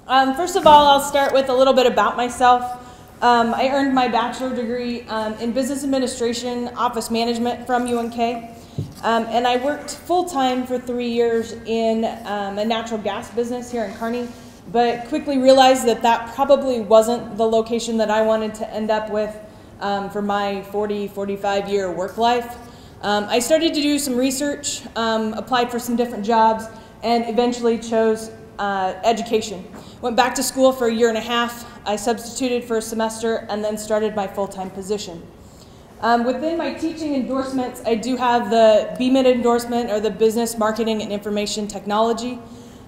First of all, I'll start with a little bit about myself. I earned my bachelor degree in business administration, office management from UNK, and I worked full-time for 3 years in a natural gas business here in Kearney, but quickly realized that that probably wasn't the location that I wanted to end up with for my 45-year work life. I started to do some research, applied for some different jobs, and eventually chose education. Went back to school for 1.5 years. I substituted for a semester and then started my full-time position. Within my teaching endorsements, I do have the BMIT endorsement, or the Business Marketing and Information Technology.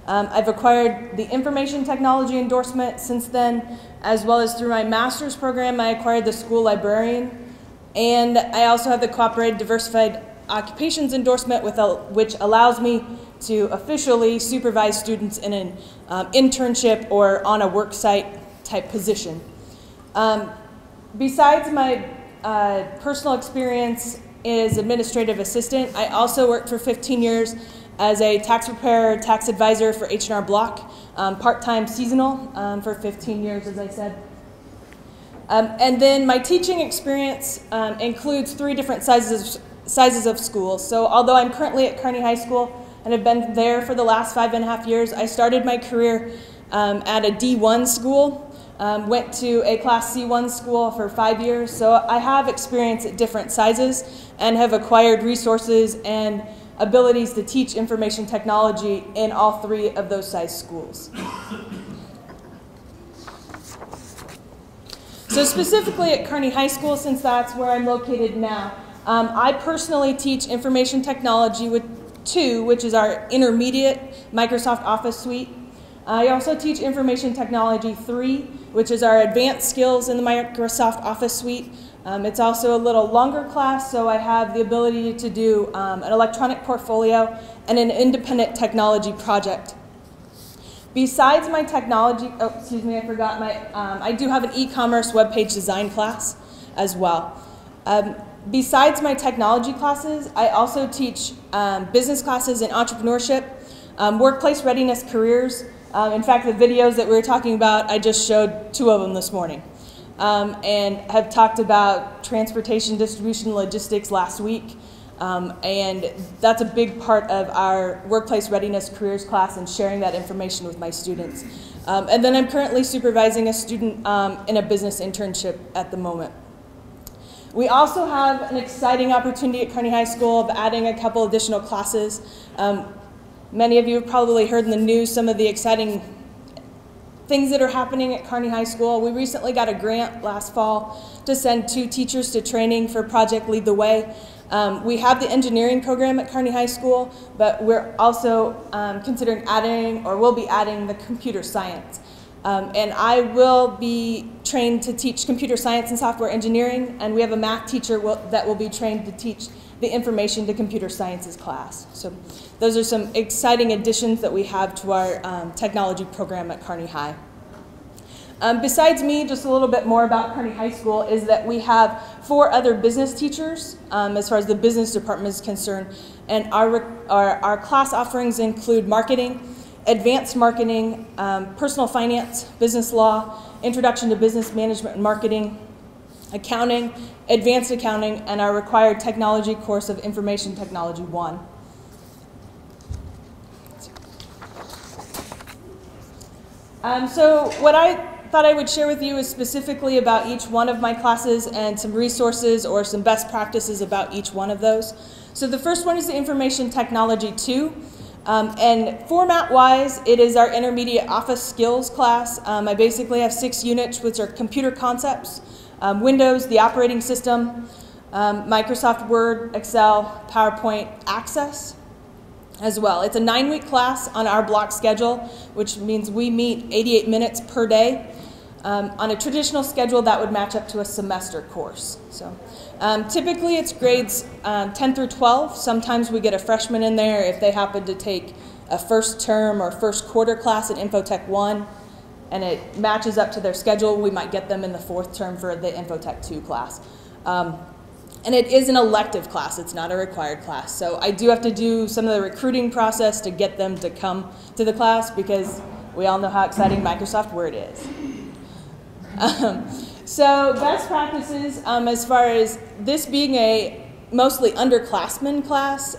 I've acquired the Information Technology endorsement since then, as well as through my master's program, I acquired the school librarian. And I also have the Cooperated Diversified Occupations endorsement, which allows me to officially supervise students in an internship or on a work site type position. Besides my personal experience as administrative assistant, I also worked for 15 years as a tax preparer, tax advisor for H&R Block, part-time seasonal for 15 years, as I said. And then my teaching experience includes 3 different sizes of schools. So although I'm currently at Kearney High School and have been there for the last 5.5 years, I started my career at a D1 school, went to a Class C1 school for 5 years. So I have experience at different sizes and have acquired resources and abilities to teach information technology in all 3 of those size schools. So specifically at Kearney High School, since that's where I'm located now, I personally teach Information Technology 2, which is our intermediate Microsoft Office suite. I also teach Information Technology 3, which is our advanced skills in the Microsoft Office suite. It's also a little longer class, so I have the ability to do an electronic portfolio and an independent technology project. Besides my technology, I do have an e-commerce web page design class as well. Besides my technology classes, I also teach business classes in entrepreneurship, workplace readiness careers. In fact, the videos that we were talking about, I just showed 2 of them this morning. And have talked about transportation, distribution, logistics last week. And that's a big part of our workplace readiness careers class and sharing that information with my students. And then I'm currently supervising a student in a business internship at the moment. We also have an exciting opportunity at Kearney High School of adding a couple additional classes. Many of you have probably heard in the news some of the exciting things that are happening at Kearney High School. We recently got a grant last fall to send 2 teachers to training for Project Lead the Way. We have the engineering program at Kearney High School, but we're also considering adding, or will be adding, the computer science. And I will be trained to teach computer science and software engineering, and we have a math teacher that will be trained to teach the information to computer sciences class. So those are some exciting additions that we have to our technology program at Kearney High. Besides me, just a little bit more about Kearney High School is that we have 4 other business teachers as far as the business department is concerned, and our class offerings include marketing, advanced marketing, personal finance, business law, introduction to business management and marketing, accounting, advanced accounting, and our required technology course of Information Technology 1. So what I thought I would share with you is specifically about each one of my classes and some resources or some best practices about each one of those. So the first one is the Information Technology 2. And format-wise, it is our intermediate office skills class. I basically have 6 units, which are computer concepts, Windows, the operating system, Microsoft Word, Excel, PowerPoint, Access as well. It's a 9-week class on our block schedule, which means we meet 88 minutes per day. On a traditional schedule, that would match up to a semester course. So typically it's grades 10 through 12. Sometimes we get a freshman in there if they happen to take a first term or first quarter class at Infotech 1 and it matches up to their schedule. We might get them in the 4th term for the Infotech 2 class. And it is an elective class, it's not a required class. So I do have to do some of the recruiting process to get them to come to the class because We all know how exciting Microsoft Word is. So best practices, as far as this being a mostly underclassmen class,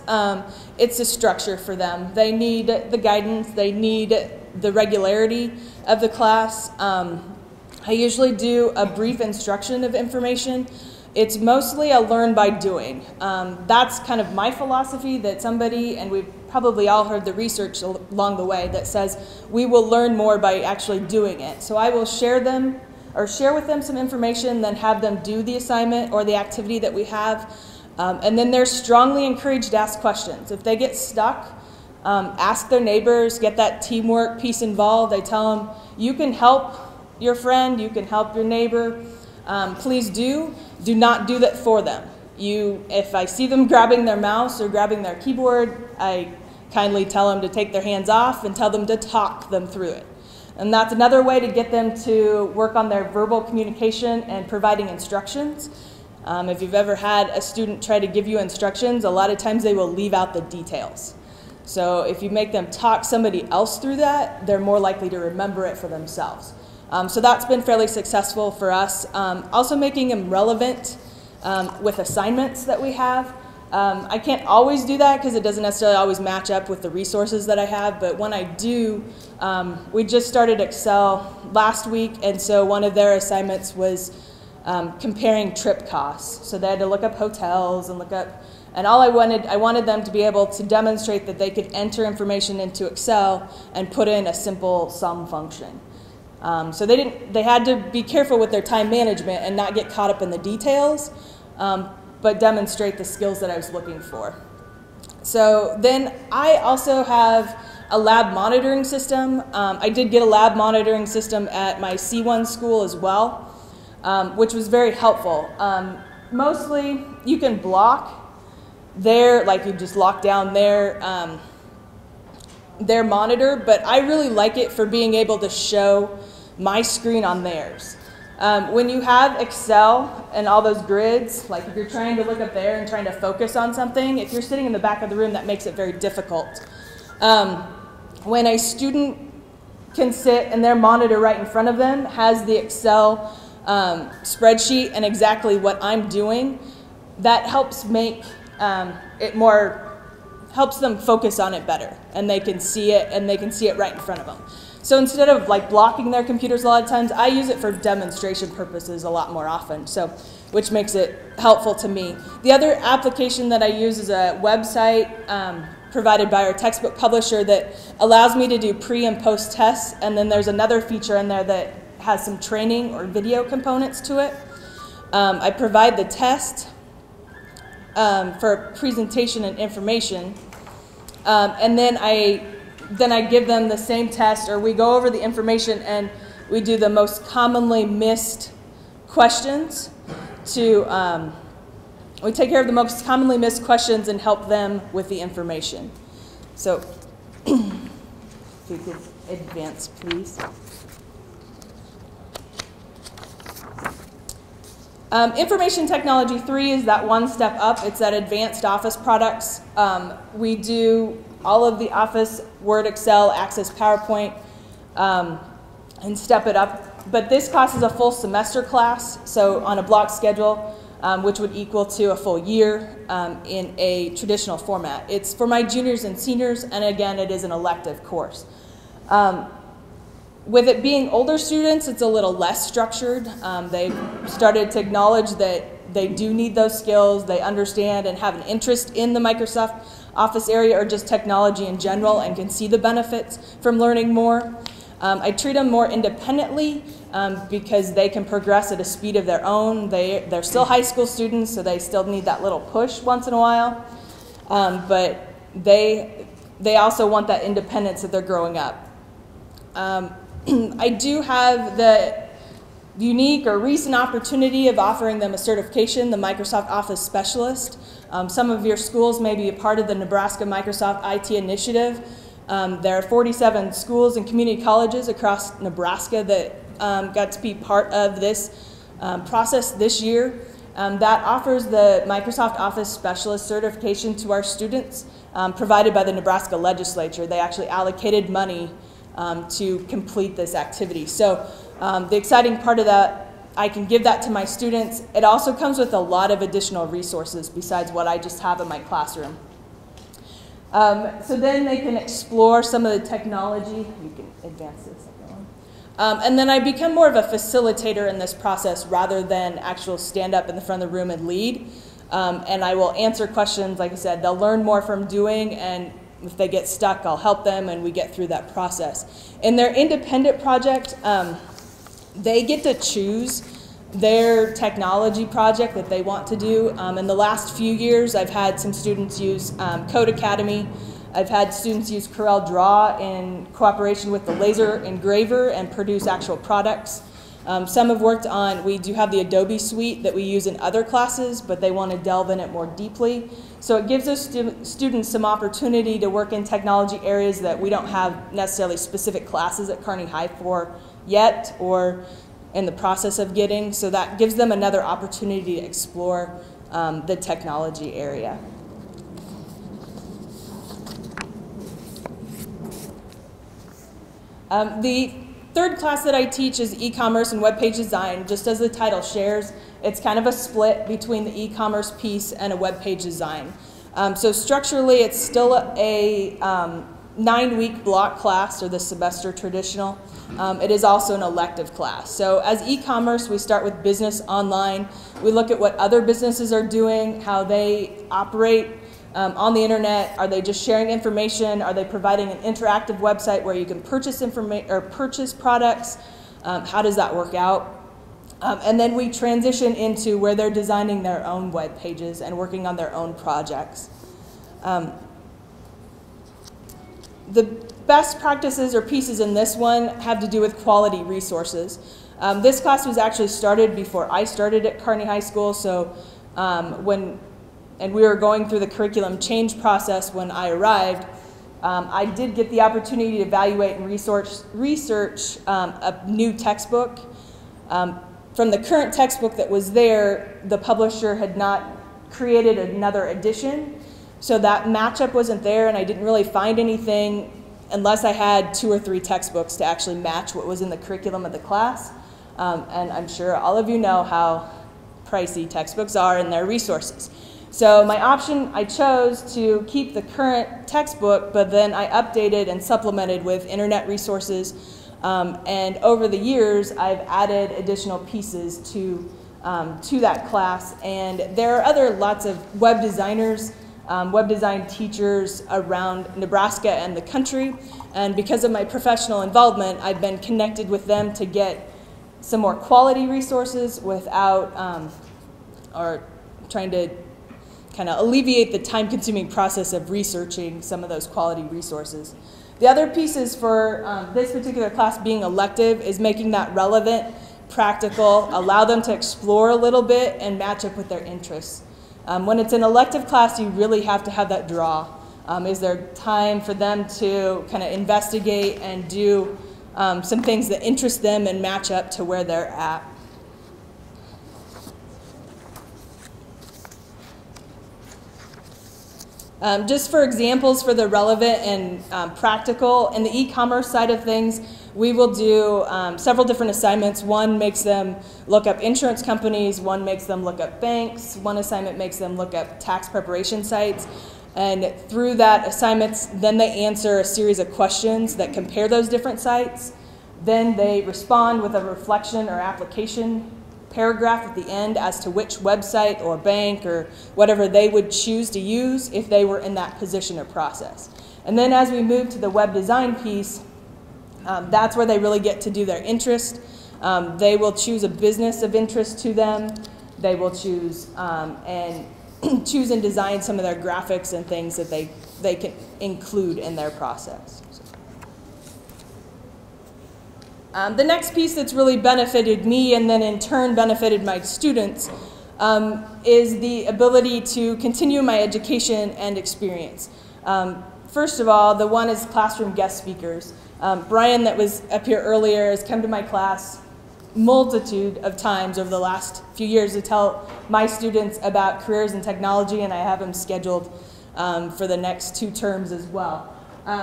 it's a structure for them. They need the guidance, they need the regularity of the class. I usually do a brief instruction of information. It's mostly a learn by doing. That's kind of my philosophy, that somebody, and we've probably all heard the research along the way that says we will learn more by actually doing it. So I will share with them some information, then have them do the assignment or the activity that we have. And then they're strongly encouraged to ask questions. If they get stuck, ask their neighbors, get that teamwork piece involved. I tell them, you can help your friend, you can help your neighbor. Please do not do that for them. If I see them grabbing their mouse or grabbing their keyboard, I kindly tell them to take their hands off and tell them to talk them through it. And that's another way to get them to work on their verbal communication and providing instructions. If you've ever had a student try to give you instructions, a lot of times they will leave out the details. So if you make them talk somebody else through that, they're more likely to remember it for themselves. So that's been fairly successful for us. Also making them relevant with assignments that we have. I can't always do that because it doesn't necessarily always match up with the resources that I have, but when I do, we just started Excel last week, and so one of their assignments was comparing trip costs. So they had to look up hotels and and all I wanted them to be able to demonstrate that they could enter information into Excel and put in a simple sum function. So they had to be careful with their time management and not get caught up in the details, but demonstrate the skills that I was looking for. So then I also have a lab monitoring system. I did get a lab monitoring system at my C1 school as well, which was very helpful. Mostly you can block you just lock down their monitor, but I really like it for being able to show my screen on theirs. When you have Excel and all those grids, like if you're trying to look up there and trying to focus on something, if you're sitting in the back of the room, that makes it very difficult. When a student can sit and their monitor right in front of them has the Excel spreadsheet and exactly what I'm doing, that helps make helps them focus on it better, and they can see it, and they can see it right in front of them. So instead of blocking their computers a lot of times, I use it for demonstration purposes a lot more often, which makes it helpful to me. The other application that I use is a website provided by our textbook publisher that allows me to do pre and post tests, and then there's another feature in there that has some training or video components to it. I provide the test for presentation and information, and then I give them the same test, or we go over the information and we do the most commonly missed questions we take care of the most commonly missed questions and help them with the information. So, if you could advance, please. Information Technology 3 is that one step up. It's that advanced Office products. We do all of the Office, Word, Excel, Access, PowerPoint, and step it up. But this class is a full semester class, so on a block schedule, which would equal to a full year in a traditional format. It's for my juniors and seniors, and again, it is an elective course. With it being older students, it's a little less structured. They've started to acknowledge that they do need those skills. They understand and have an interest in the Microsoft Office area or just technology in general and can see the benefits from learning more. I treat them more independently because they can progress at a speed of their own. They're still high school students, so they still need that little push once in a while. But they also want that independence that they're growing up. I do have the unique or recent opportunity of offering them a certification, the Microsoft Office Specialist. Some of your schools may be a part of the Nebraska Microsoft IT Initiative. There are 47 schools and community colleges across Nebraska that got to be part of this process this year. That offers the Microsoft Office Specialist certification to our students, provided by the Nebraska legislature. They actually allocated money to complete this activity. So the exciting part of that, I can give that to my students. It also comes with a lot of additional resources besides what I just have in my classroom. So then they can explore some of the technology. You can advance this. And then I become more of a facilitator in this process rather than actual stand up in the front of the room and lead. And I will answer questions. Like I said, they'll learn more from doing, and if they get stuck, I'll help them and we get through that process. In their independent project, they get to choose their technology project that they want to do. In the last few years, I've had some students use Code Academy. I've had students use Corel Draw in cooperation with the laser engraver and produce actual products. Some have worked on, we do have the Adobe suite that we use in other classes, but they want to delve in it more deeply. So it gives us students some opportunity to work in technology areas that we don't have necessarily specific classes at Kearney High for yet, or in the process of getting. So that gives them another opportunity to explore the technology area. The third class that I teach is e-commerce and web page design. Just as the title shares, it's kind of a split between the e-commerce piece and a web page design. So structurally, it's still a 9-week block class, or the semester traditional. It is also an elective class. So as e-commerce, we start with business online. We look at what other businesses are doing, how they operate on the internet. Are they just sharing information? Are they providing an interactive website where you can purchase information or purchase products? How does that work out? And then we transition into where they're designing their own web pages and working on their own projects. The best practices or pieces in this one have to do with quality resources. This class was actually started before I started at Kearney High School, so and we were going through the curriculum change process when I arrived, I did get the opportunity to evaluate and research a new textbook. From the current textbook that was there, the publisher had not created another edition, so that matchup wasn't there, and I didn't really find anything unless I had 2 or 3 textbooks to actually match what was in the curriculum of the class. And I'm sure all of you know how pricey textbooks are and their resources. So my option, I chose to keep the current textbook, but then I updated and supplemented with internet resources. And over the years, I've added additional pieces to that class. And there are lots of web designers, web design teachers around Nebraska and the country. And because of my professional involvement, I've been connected with them to get some more quality resources without, or trying to kind of alleviate the time-consuming process of researching some of those quality resources. The other pieces for this particular class being elective is making that relevant, practical, allow them to explore a little bit and match up with their interests. When it's an elective class, you really have to have that draw. Is there time for them to kind of investigate and do some things that interest them and match up to where they're at? Just for examples for the relevant and practical, in the e-commerce side of things, we will do several different assignments. One makes them look up insurance companies, one makes them look up banks, one assignment makes them look up tax preparation sites. And through that assignments, then they answer a series of questions that compare those different sites. Then they respond with a reflection or application paragraph at the end as to which website or bank or whatever they would choose to use if they were in that position or process. And then as we move to the web design piece, that's where they really get to do their interest. They will choose a business of interest to them. They will choose and choose and design some of their graphics and things that they can include in their process. The next piece that's really benefited me and then in turn benefited my students is the ability to continue my education and experience. First of all, the one is classroom guest speakers. Brian, that was up here earlier, has come to my class multitude of times over the last few years to tell my students about careers in technology, and I have him scheduled for the next 2 terms as well.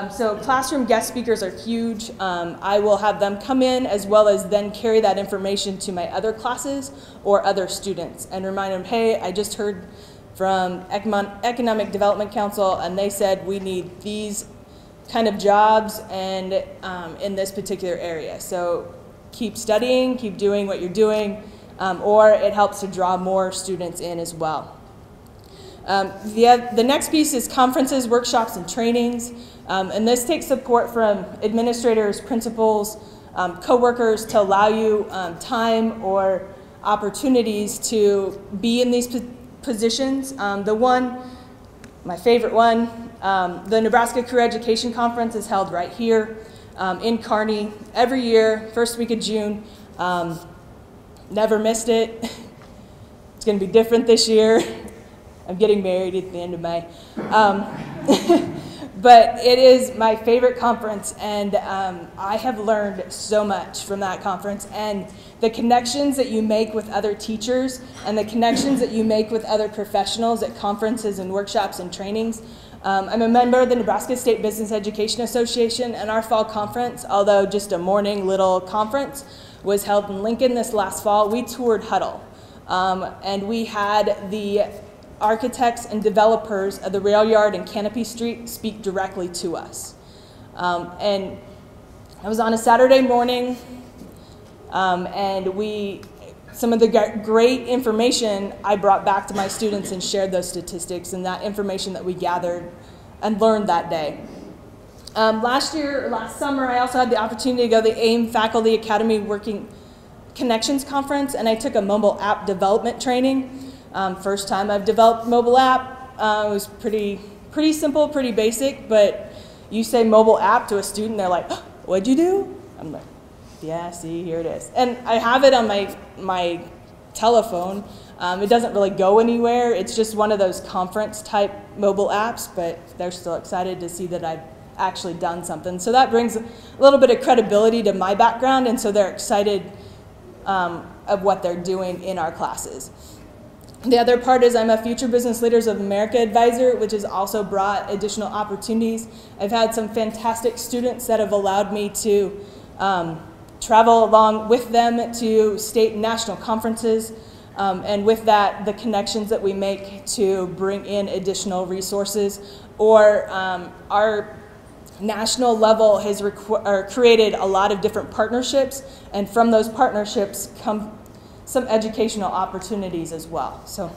So classroom guest speakers are huge. I will have them come in as well as then carry that information to my other classes or other students and remind them, hey, I just heard from Economic Development Council and they said we need these kind of jobs and in this particular area. So keep studying, keep doing what you're doing, or it helps to draw more students in as well. The next piece is conferences, workshops, and trainings. And this takes support from administrators, principals, co-workers to allow you time or opportunities to be in these positions. My favorite one, the Nebraska Career Education Conference is held right here in Kearney every year, first week of June. Never missed it. It's going to be different this year. I'm getting married at the end of May. But it is my favorite conference, and I have learned so much from that conference. And the connections that you make with other teachers and the connections that you make with other professionals at conferences and workshops and trainings. I'm a member of the Nebraska State Business Education Association, and our fall conference, although just a morning little conference, was held in Lincoln this last fall. We toured Huddle, and we had the architects and developers of the rail yard and Canopy Street speak directly to us. And I was on a Saturday morning, and some of the great information I brought back to my students and shared those statistics and that information that we gathered and learned that day. Last summer, I also had the opportunity to go to the AIM Faculty Academy Working Connections Conference, and I took a mobile app development training. First time I've developed mobile app. It was pretty simple, pretty basic, but you say mobile app to a student, they're like, oh, what'd you do? I'm like, yeah, see, here it is. And I have it on my telephone. It doesn't really go anywhere. It's just one of those conference type mobile apps, but they're still excited to see that I've actually done something. So that brings a little bit of credibility to my background, and so they're excited of what they're doing in our classes. The other part is I'm a Future Business Leaders of America advisor, which has also brought additional opportunities. I've had some fantastic students that have allowed me to travel along with them to state and national conferences, and with that, the connections that we make to bring in additional resources, or our national level has created a lot of different partnerships, and from those partnerships come some educational opportunities as well. So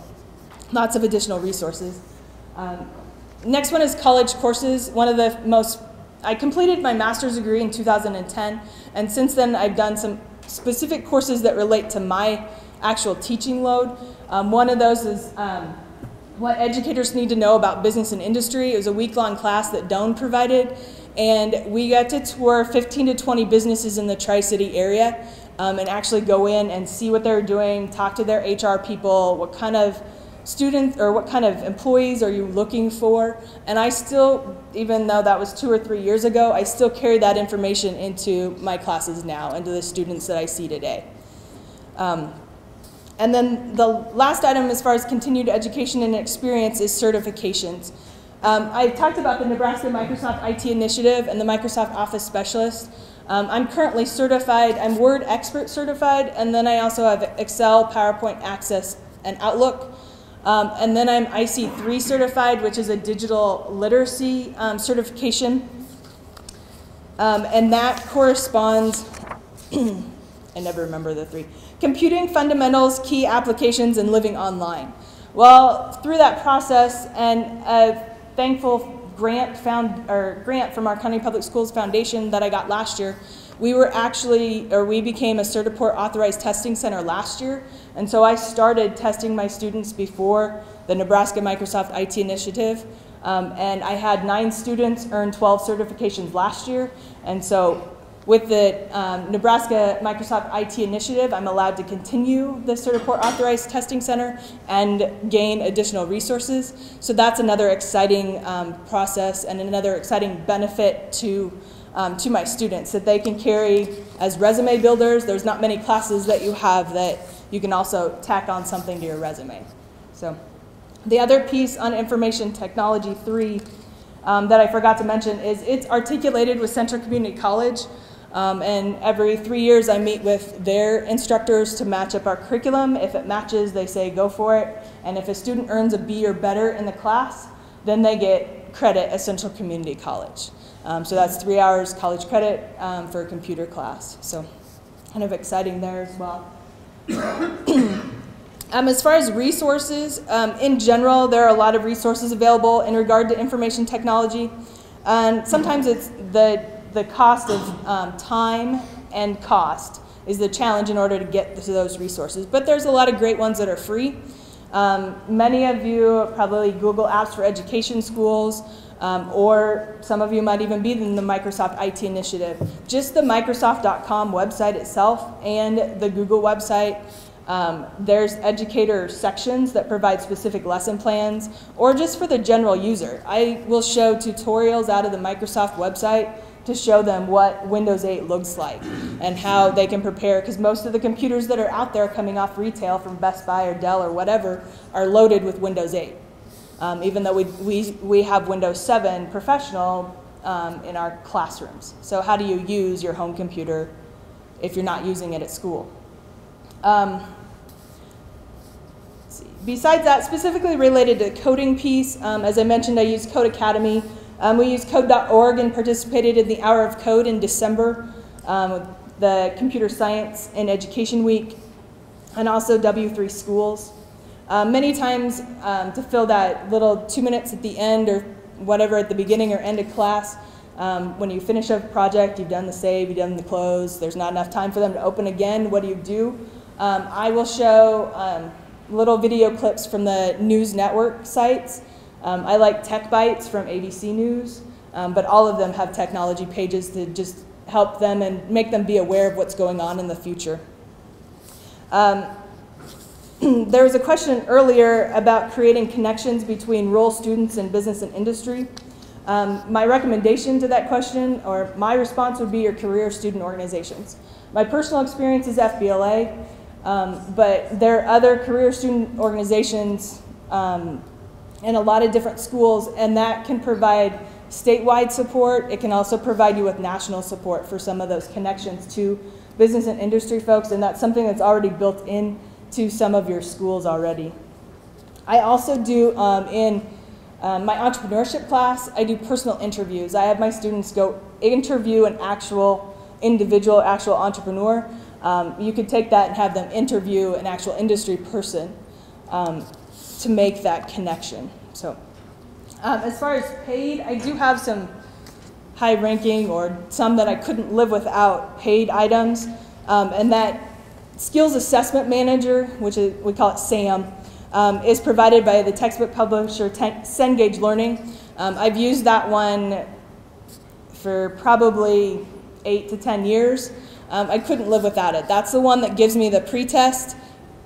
lots of additional resources. Next one is college courses. I completed my master's degree in 2010, and since then I've done some specific courses that relate to my actual teaching load. One of those is what educators need to know about business and industry. It was a week-long class that Doan provided, and we got to tour 15 to 20 businesses in the Tri-City area, and actually go in and see what they're doing, talk to their HR people, what kind of students or what kind of employees are you looking for. And I still, even though that was 2 or 3 years ago, I still carry that information into my classes now, into the students that I see today. And then the last item as far as continued education and experience is certifications. I talked about the Nebraska Microsoft IT Initiative and the Microsoft Office Specialist. I'm currently certified, I'm Word Expert certified, and then I also have Excel, PowerPoint, Access, and Outlook. And then I'm IC3 certified, which is a digital literacy certification. And that corresponds, I never remember the three, computing fundamentals, key applications, and living online. Well, through that process and a thankful grant from our County Public Schools Foundation that I got last year, we became a Certiport authorized testing center last year, and so I started testing my students before the Nebraska Microsoft IT Initiative, and I had 9 students earn 12 certifications last year, and so with the Nebraska Microsoft IT Initiative, I'm allowed to continue the Certiport Authorized Testing Center and gain additional resources. So that's another exciting process and another exciting benefit to my students that they can carry as resume builders. There's not many classes that you have that you can also tack on something to your resume. So the other piece on information technology 3 that I forgot to mention is it's articulated with Central Community College. And every 3 years I meet with their instructors to match up our curriculum. If it matches, they say go for it. And if a student earns a B or better in the class, then they get credit at Central Community College. So that's 3 hours college credit for a computer class. So kind of exciting there as well. As far as resources, in general, there are a lot of resources available in regard to information technology. And sometimes it's the cost of time and cost is the challenge in order to get to those resources. But there's a lot of great ones that are free. Many of you probably Google Apps for Education schools, or some of you might even be in the Microsoft IT initiative. Just the Microsoft.com website itself and the Google website, there's educator sections that provide specific lesson plans, or just for the general user. I will show tutorials out of the Microsoft website to show them what Windows 8 looks like and how they can prepare, because most of the computers that are out there coming off retail from Best Buy or Dell or whatever are loaded with Windows 8. Even though we have Windows 7 Professional in our classrooms. So how do you use your home computer if you're not using it at school? Besides that, specifically related to the coding piece, as I mentioned, I use Code Academy. We used code.org and participated in the Hour of Code in December, the Computer Science and Education Week, and also W3 Schools. Many times to fill that little 2 minutes at the end or whatever at the beginning or end of class, when you finish a project, you've done the save, you've done the close, there's not enough time for them to open again, what do? I will show little video clips from the news network sites. I like Tech Bites from ABC News, but all of them have technology pages to just help them and make them be aware of what's going on in the future. There was a question earlier about creating connections between rural students and business and industry. My recommendation to that question, or my response, would be your career student organizations. My personal experience is FBLA, but there are other career student organizations in a lot of different schools, and that can provide statewide support. It can also provide you with national support for some of those connections to business and industry folks, and that's something that's already built in to some of your schools already. I also do, in my entrepreneurship class, I do personal interviews. I have my students go interview an actual individual, actual entrepreneur. You could take that and have them interview an actual industry person to make that connection. So, as far as paid, I do have some high-ranking or some that I couldn't live without paid items, and that Skills Assessment Manager, which is, we call it SAM, is provided by the textbook publisher Cengage Learning. I've used that one for probably 8 to 10 years. I couldn't live without it. That's the one that gives me the pre-test.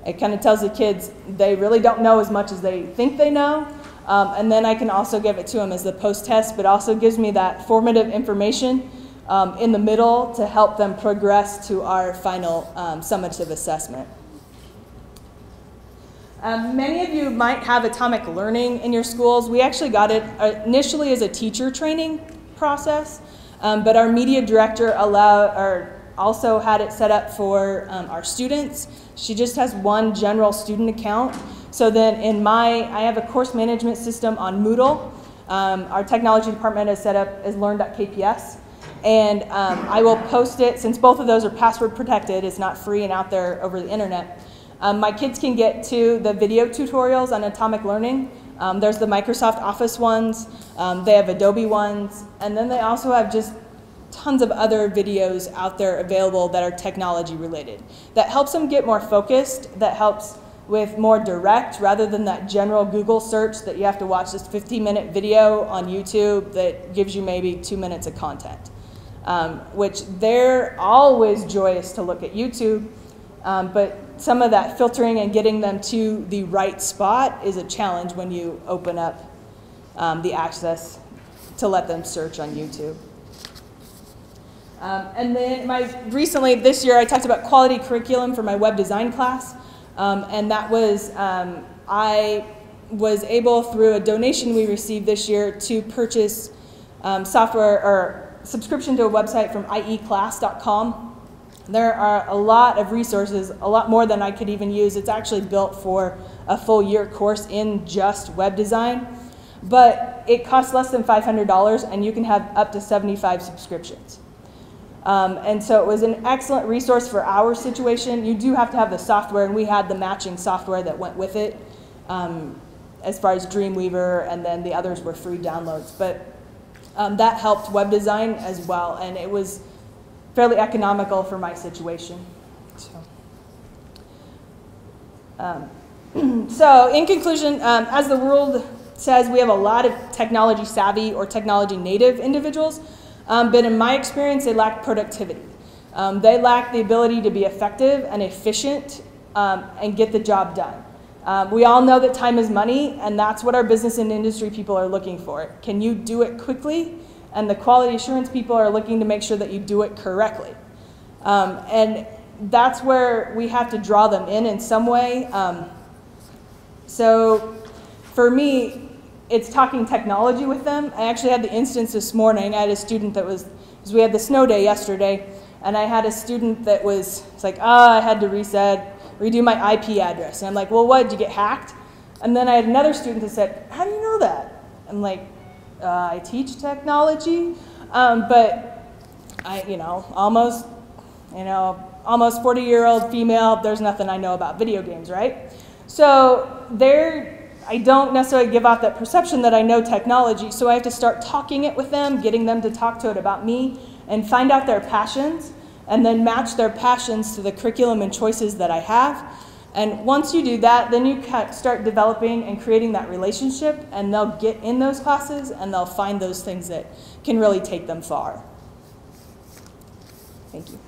It kind of tells the kids they really don't know as much as they think they know. And then I can also give it to them as the post-test, but also gives me that formative information in the middle to help them progress to our final summative assessment. Many of you might have atomic learning in your schools. We actually got it initially as a teacher training process, but our media director also had it set up for our students. She just has one general student account. So then I have a course management system on Moodle. Our technology department is set up as learn.kps. And I will post it, since both of those are password protected, it's not free and out there over the internet. My kids can get to the video tutorials on atomic learning. There's the Microsoft Office ones, they have Adobe ones, and then they also have just tons of other videos out there available that are technology related. That helps them get more focused, that helps with more direct rather than that general Google search that you have to watch this 15-minute video on YouTube that gives you maybe 2 minutes of content. Which they're always joyous to look at YouTube, but some of that filtering and getting them to the right spot is a challenge when you open up the access to let them search on YouTube. And then recently this year I talked about quality curriculum for my web design class, and that was I was able, through a donation we received this year, to purchase software or subscription to a website from ieclass.com. There are a lot of resources, a lot more than I could even use. It's actually built for a full year course in just web design, but it costs less than $500 and you can have up to 75 subscriptions. And so it was an excellent resource for our situation. You do have to have the software, and we had the matching software that went with it, as far as Dreamweaver, and then the others were free downloads. But that helped web design as well, and it was fairly economical for my situation. So in conclusion, as the world says, we have a lot of technology savvy or technology native individuals, but in my experience, they lack productivity. They lack the ability to be effective and efficient and get the job done. We all know that time is money, and that's what our business and industry people are looking for. Can you do it quickly? And the quality assurance people are looking to make sure that you do it correctly. And that's where we have to draw them in some way. So for me, it's talking technology with them. I actually had the instance this morning. I had a student that was, because we had the snow day yesterday, and I had a student that was, it's like, I had to redo my IP address. And I'm like, well, what, did you get hacked? And then I had another student that said, how do you know that? I'm like, I teach technology, but almost 40-year-old female, there's nothing I know about video games, right? So I don't necessarily give off that perception that I know technology, so I have to start talking it with them, getting them to talk to it about me, and find out their passions, and then match their passions to the curriculum and choices that I have. And once you do that, then you start developing and creating that relationship, and they'll get in those classes, and they'll find those things that can really take them far. Thank you.